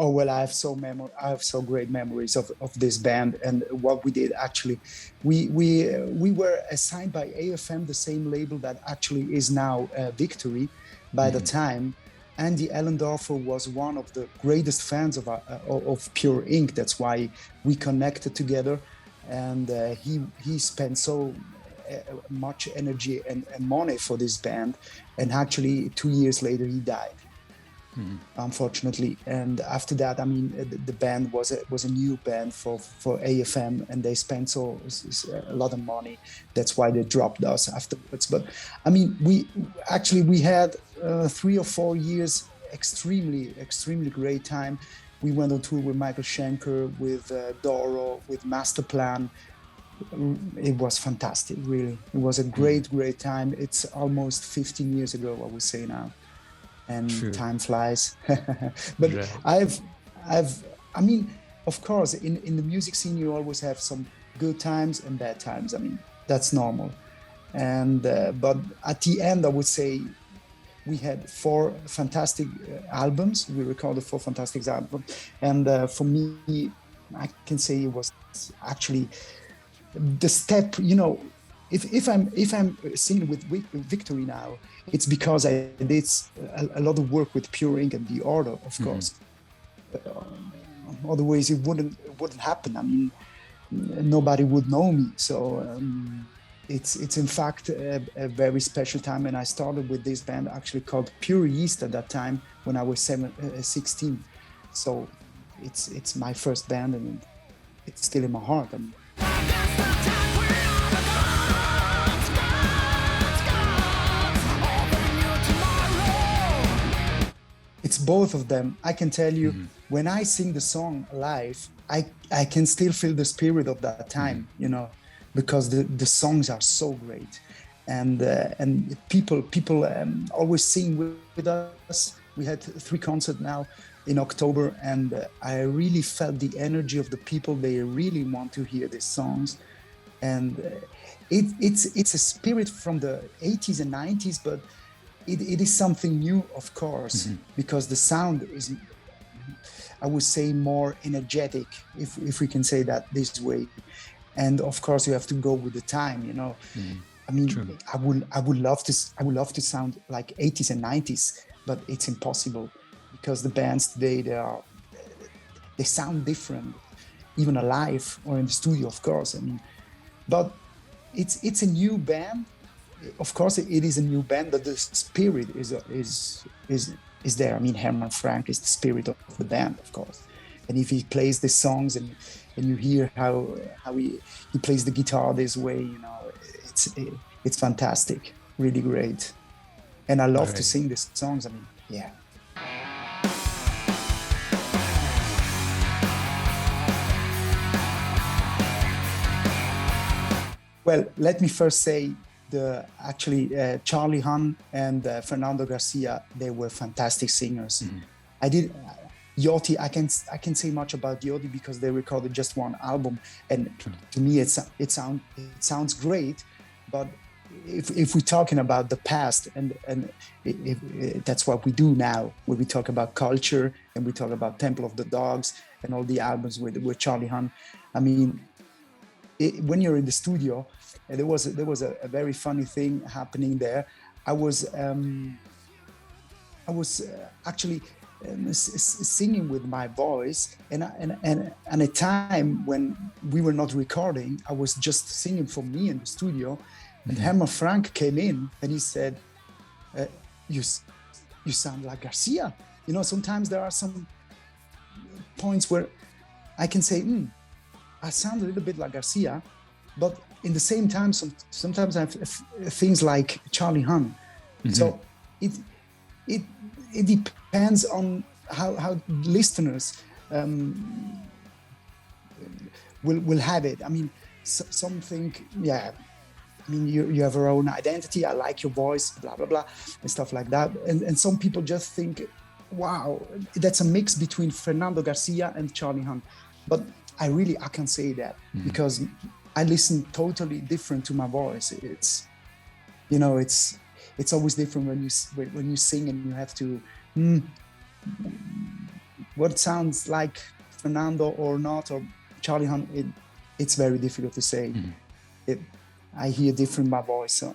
Oh well, I have so great memories of this band and what we did. Actually, we were assigned by AFM, the same label that actually is now Victory. By the time, Andy Ellendorfer was one of the greatest fans of Pure Ink. That's why we connected together, and he spent so much energy and money for this band. And actually, 2 years later, he died, unfortunately. And after that, I mean, the band was a new band for AFM, and they spent a lot of money. That's why they dropped us afterwards. But I mean, we had 3 or 4 years extremely great time. We went on tour with Michael Schenker, with Doro, with Masterplan. It was fantastic, really. It was a great time. It's almost 15 years ago, I would say now. And True. time flies. But Right. I mean, of course, in the music scene, you always have some good times and bad times. I mean, that's normal. And but at the end, I would say we had 4 fantastic albums. We recorded 4 fantastic albums, and for me, I can say it was actually the step. You know, if I'm singing with Victory now, it's because I did a lot of work with Pure Ink and The Order, of course. Otherwise, it wouldn't happen. I mean, nobody would know me. So it's in fact a very special time. And I started with this band actually called Pure Yeast at that time when I was 16. So it's my first band, and it's still in my heart. I mean, it's both of them. I can tell you, when I sing the song live, I can still feel the spirit of that time, you know, because the songs are so great, and people always sing with us. We had 3 concerts now in October, and I really felt the energy of the people. They really want to hear these songs, and it's a spirit from the 80s and 90s, but it is something new, of course, because the sound is, I would say, more energetic, if we can say that this way. And of course, you have to go with the time, you know. I mean, true. I would love to sound like 80s and 90s, but it's impossible because the bands today, they sound different, even alive or in the studio, of course. I mean, but it's a new band. Of course, it is a new band, but the spirit is there. I mean, Herman Frank is the spirit of the band, of course. And if he plays the songs and you hear how he plays the guitar this way, you know, it's fantastic, really great. And I love to sing these songs. I mean, yeah. Well, let me first say, Charlie Hahn and Fernando Garcia, they were fantastic singers. Yachty, I can say much about Yachty because they recorded just 1 album, and to me it sounds great. But if we're talking about the past, and that's what we do now, when we talk about culture and we talk about Temple of the Dogs and all the albums with Charlie Hahn, I mean, when you're in the studio, there was a very funny thing happening there. I was actually singing with my voice, and at a time when we were not recording, I was just singing for me in the studio, and Herman Frank came in and he said, "You sound like Garcia." You know, sometimes there are some points where I can say, I sound a little bit like Garcia, but in the same time, sometimes I have things like Charlie Hahn. So it depends on how listeners will have it. I mean, some think, yeah, I mean, you have your own identity. I like your voice, blah blah blah, and stuff like that. And some people just think, wow, that's a mix between Fernando Garcia and Charlie Hahn. But I can't say that because I listen totally different to my voice. It's, you know, it's always different when you sing and you have to what sounds like Fernando or not, or Charlie Hunt, it's very difficult to say. It, I hear different my voice, so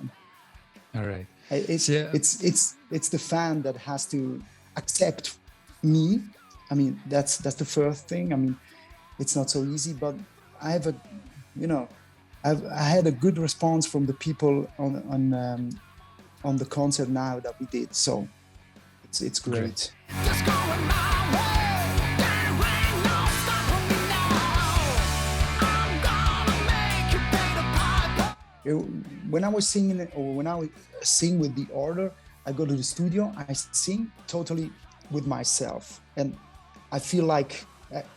All right. it's the fan that has to accept me. I mean, that's the first thing. I mean, it's not so easy, but I have a, you know, I had a good response from the people on the concert now that we did. So it's great. Just going my way. There ain't no stopping me now. I'm gonna make you pay the piper. When I was singing it, or when I sing with the order, I go to the studio, I sing totally with myself, and I feel like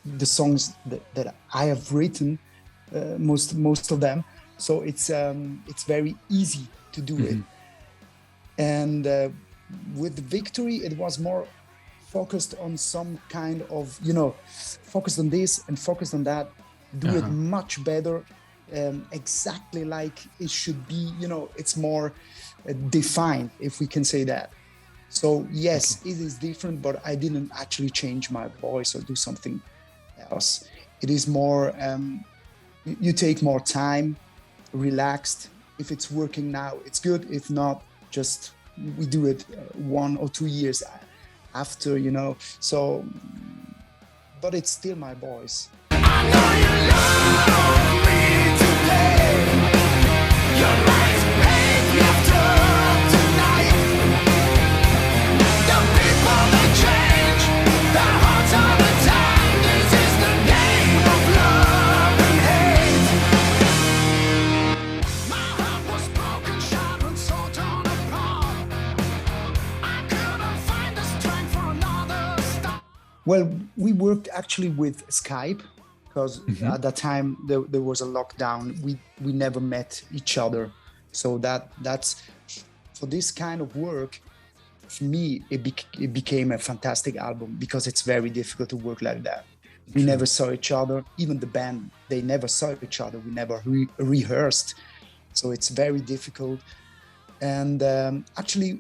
the songs that I have written, most of them, so it's very easy to do it. And with Victory, it was more focused on some kind of, focused on this and focused on that, do it much better, exactly like it should be, it's more defined, if we can say that. So yes, it is different, but I didn't actually change my voice or do something else. It is more, you take more time, relaxed. If it's working now, it's good. If not, just we do it 1 or 2 years after, so, but it's still my voice. I know you love me today. Your lies paint me after tonight. The people they change, their hearts are the time. This is the game of love and hate. My heart was broken, shattered, so torn apart. I couldn't find the strength for another start. Well, we worked actually with Skype, because at that time there was a lockdown. We never met each other, so that's for this kind of work. For me, it became a fantastic album, because it's very difficult to work like that. We never saw each other. Even the band, they never saw each other. We never rehearsed, so it's very difficult. And actually,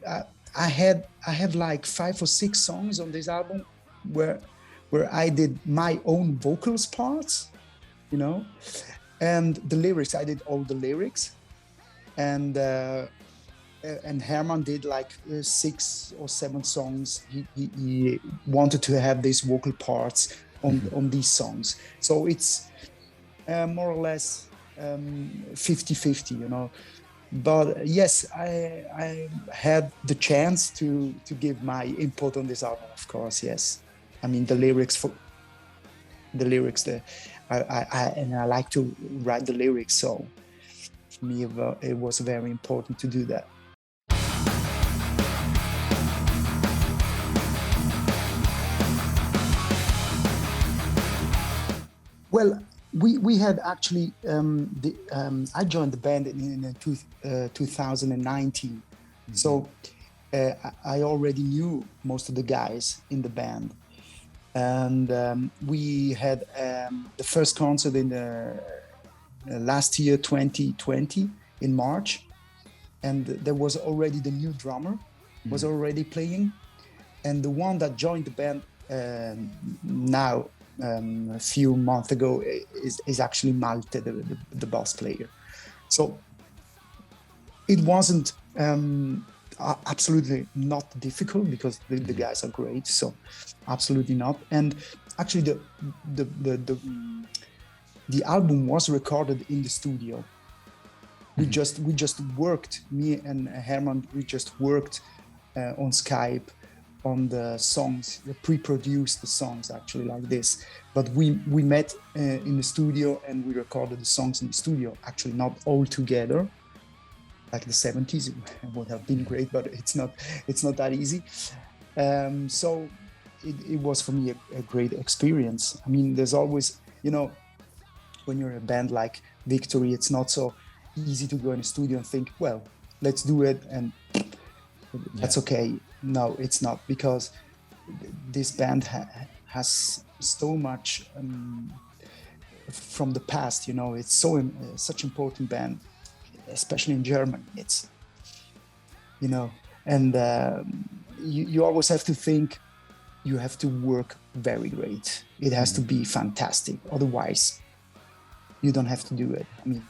I have like 5 or 6 songs on this album where I did my own vocals parts, and the lyrics. I did all the lyrics, and Herman did like 6 or 7 songs. He wanted to have these vocal parts on these songs. So it's more or less 50-50, But yes, I had the chance to give my input on this album, of course. Yes, I mean the lyrics. I like to write the lyrics, so for me it was very important to do that. Well, we had actually I joined the band in 2019, so I already knew most of the guys in the band, and we had the first concert in the last year, 2020, in March, and there was already the new drummer was already playing, and the one that joined the band now. A few months ago is actually Malte, the bass player. So it wasn't absolutely not difficult, because the guys are great. So absolutely not. And actually, the album was recorded in the studio. We just worked. Me and Herman, we just worked on Skype on the songs, pre-produced the songs actually like this. But we met in the studio, and we recorded the songs in the studio, actually not all together, like the 70s. It would have been great, but it's not that easy. So it was for me a great experience. I mean, there's always, when you're a band like Victory, it's not so easy to go in the studio and think, well, let's do it, and that's okay. No, it's not, because this band has so much from the past. It's such important band, especially in Germany. It's and you always have to think you have to work very great. It has to be fantastic. Otherwise, you don't have to do it. I mean,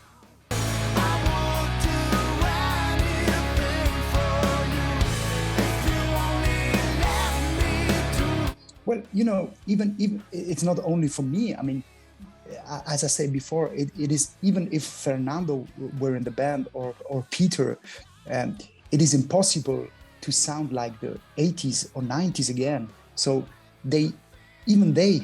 well, you know, even it's not only for me. I mean, as I said before, it is even if Fernando were in the band or Peter, it is impossible to sound like the 80s or 90s again. So they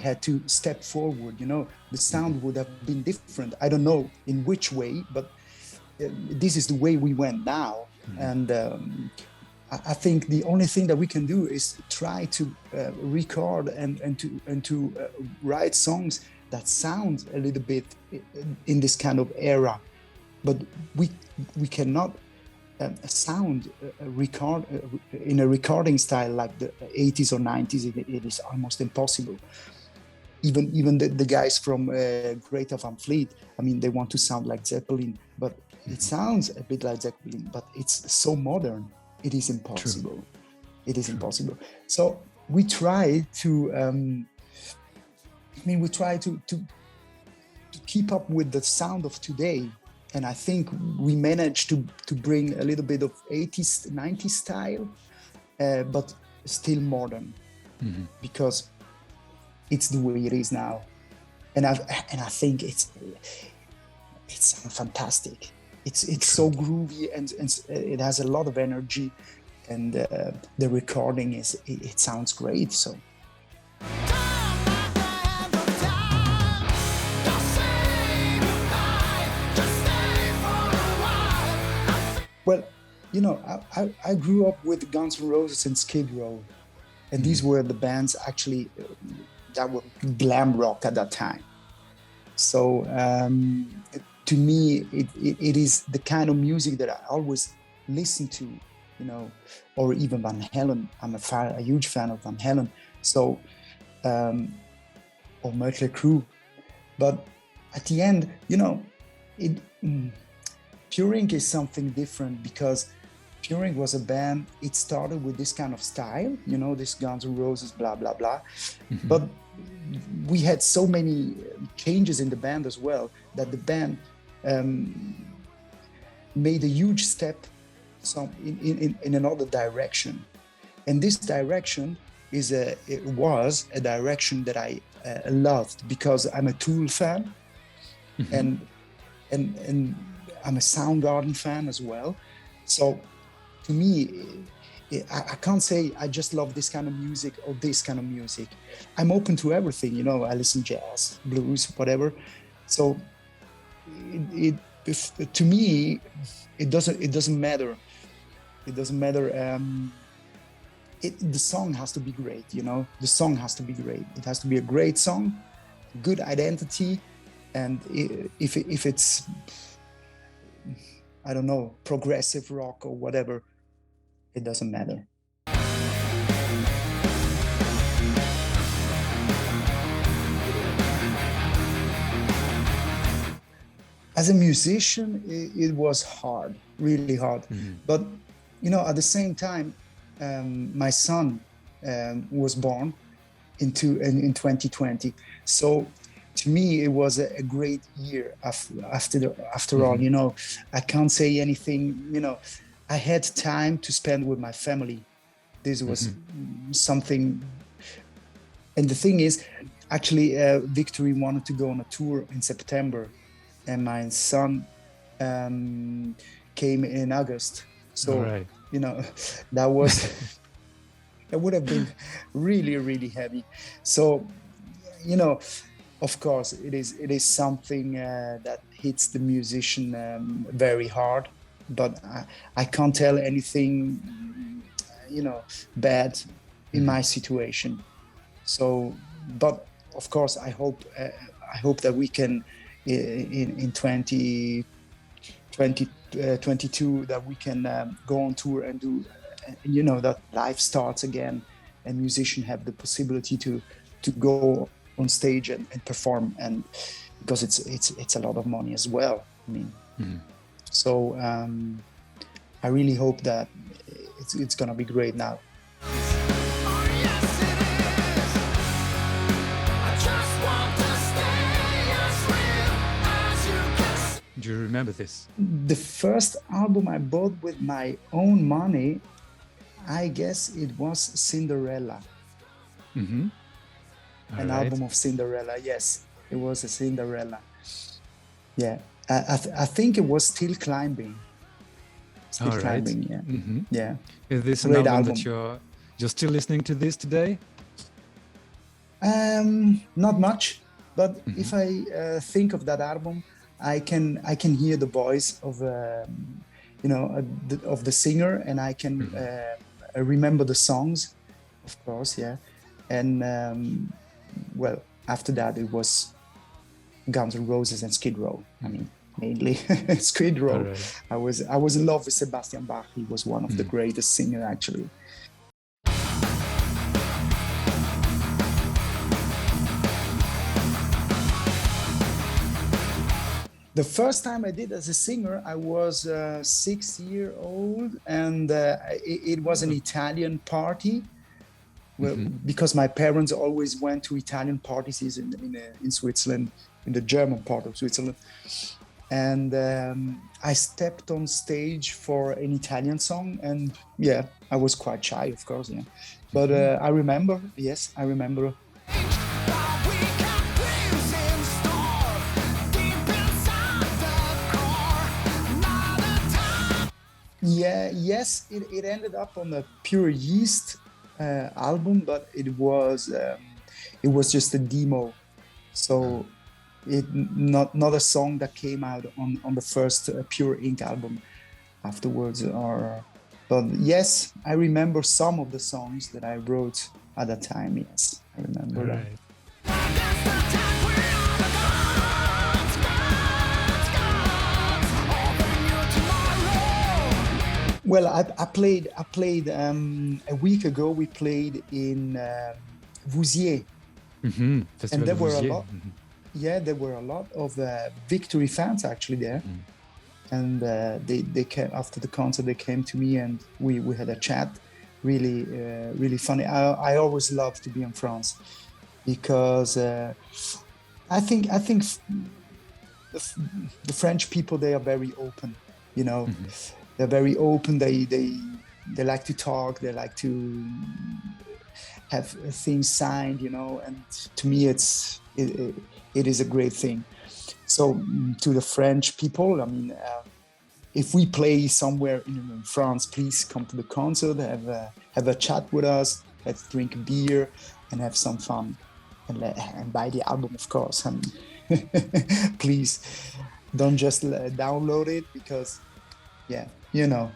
had to step forward. You know, the sound would have been different. I don't know in which way, but this is the way we went now. And I think the only thing that we can do is try to record and to write songs that sound a little bit in this kind of era, but we cannot sound record in a recording style like the 80s or 90s. It is almost impossible. Even the guys from Greta Van Fleet, I mean, they want to sound like Zeppelin, but it sounds a bit like Zeppelin, but it's so modern. It is impossible. True. It is impossible. So we try to. We try to keep up with the sound of today, and I think we managed to bring a little bit of 80s, 90s style, but still modern, because it's the way it is now, and I think it's fantastic. It's so groovy and it has a lot of energy, and the recording it sounds great. So. Well, you know, I grew up with Guns N' Roses and Skid Row, and these were the bands actually that were glam rock at that time. So to me, it is the kind of music that I always listen to, you know, or even Van Halen. I'm a huge fan of Van Halen. So, or Mötley Crüe. But at the end, you know, Pure Ink is something different, because Pure Ink was a band, it started with this kind of style, you know, this Guns N' Roses, blah, blah, blah. But we had so many changes in the band as well, that the band made a huge step in another direction. And this direction was a direction that I loved, because I'm a Tool fan, and I'm a Soundgarden fan as well. So to me, I can't say I just love this kind of music or this kind of music. I'm open to everything, you know. I listen jazz, blues, whatever. So to me, it doesn't matter. It doesn't matter. The song has to be great, you know. The song has to be great. It has to be a great song, good identity, and if it's, I don't know, progressive rock or whatever, it doesn't matter. As a musician, it was hard, really hard. But, you know, at the same time, my son was born in 2020. So to me, it was a great year after all, you know. I can't say anything, you know. I had time to spend with my family. This was something. And the thing is, actually, Victory wanted to go on a tour in September, and my son came in August. So, you know, that would have been really, really heavy. So, you know, of course, it is something that hits the musician very hard, but I can't tell anything, you know, bad in my situation. So, but of course, I hope that we can in 2022 that we can go on tour and do, you know, that life starts again, and musicians have the possibility to go on stage and perform, and because it's a lot of money as well. I mean, so I really hope that it's gonna be great now. Oh, yes, it is. Do you remember this? The first album I bought with my own money, I guess it was Cinderella. Mm-hmm. An album of Cinderella. Yes, it was a Cinderella. Yeah, I think it was Still Climbing. Still Climbing. Yeah, yeah. Is this an Great album that you're still listening to this today? Not much, but if I think of that album, I can hear the voice of of the singer, and I can remember the songs, of course. Yeah, and well, after that it was Guns N' Roses and Skid Row. I mean, mainly Skid Row. Right. I was in love with Sebastian Bach. He was one of the greatest singers, actually. The first time I did as a singer, I was 6 years old, and it was an Italian party. Well, because my parents always went to Italian parties in Switzerland, in the German part of Switzerland. And I stepped on stage for an Italian song, and yeah, I was quite shy, of course, yeah. But I remember. Yeah, yes, it ended up on the Pure Yeast album, but it was just a demo, so it not a song that came out on the first Pure Ink album afterwards. But yes, I remember some of the songs that I wrote at that time. Yes, I remember that. Well, I played a week ago. We played in Vouziers, and there were a lot. Yeah, there were a lot of Victory fans actually there, and they came after the concert. They came to me and we had a chat. Really, really funny. I always love to be in France because I think the French people, they are very open. You know. They're very open. They like to talk. They like to have things signed, you know. And to me, it is a great thing. So to the French people, I mean, if we play somewhere in France, please come to the concert. Have a chat with us. Let's drink a beer and have some fun, and buy the album, of course. And please don't just download it because, yeah. You know,